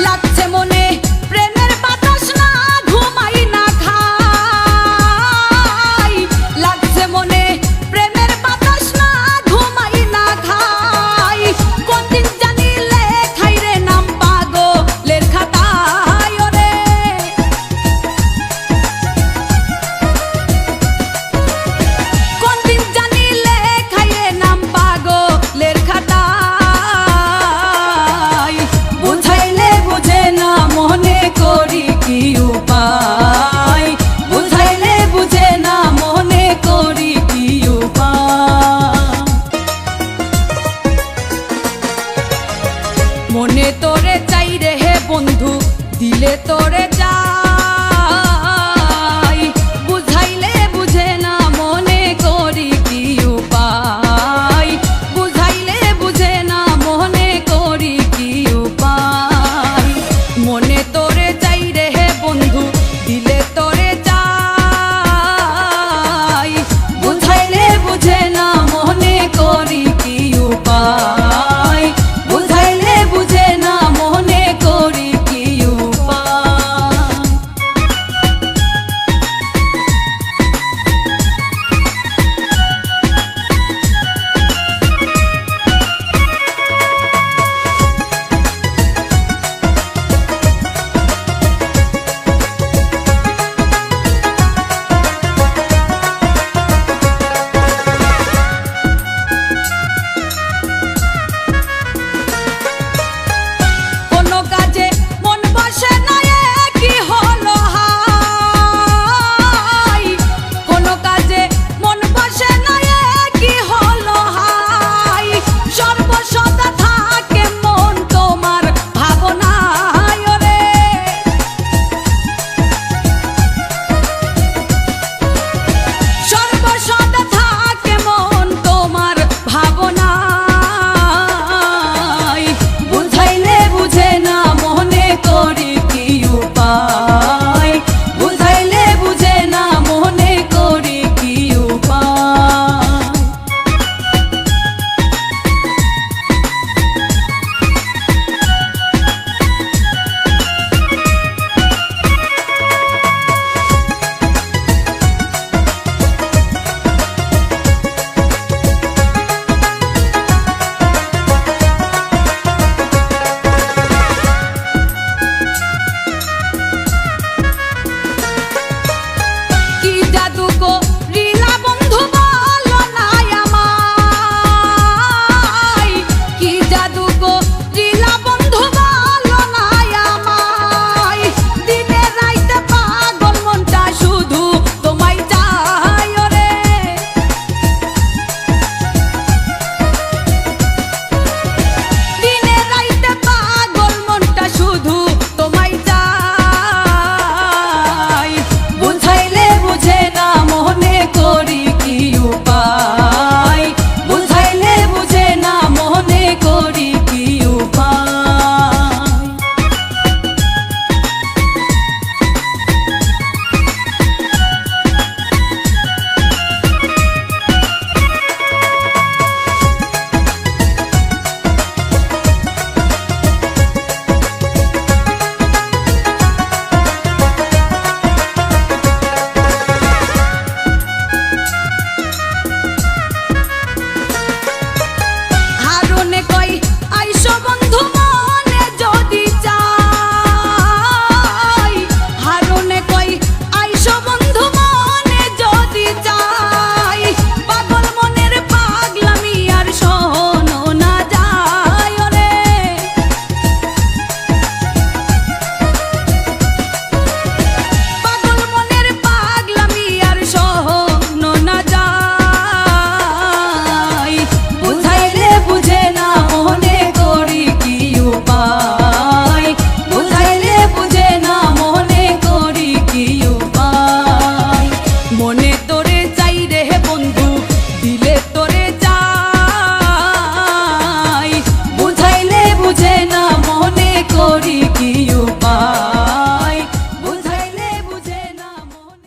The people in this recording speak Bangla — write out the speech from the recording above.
লাগছে মনে প্রেমের বাতাস না ঘুমাই না খাই, লাগছে মনে প্রেমের বাতাস না ঘুমাই না খাই। কোন দিন জানি লেখাই রে নাম পাগলের খাতায় ওরে, কোন দিন জানি লেখাই রে নাম পাগলের খাতায়। বুঝাইলে বুঝে না মনে করি কি উপায়, বুঝাইলে বুঝে না মনে করি কি উপায়। মনে তোরে চাই রে হে বন্ধু, দিলে তোরে যা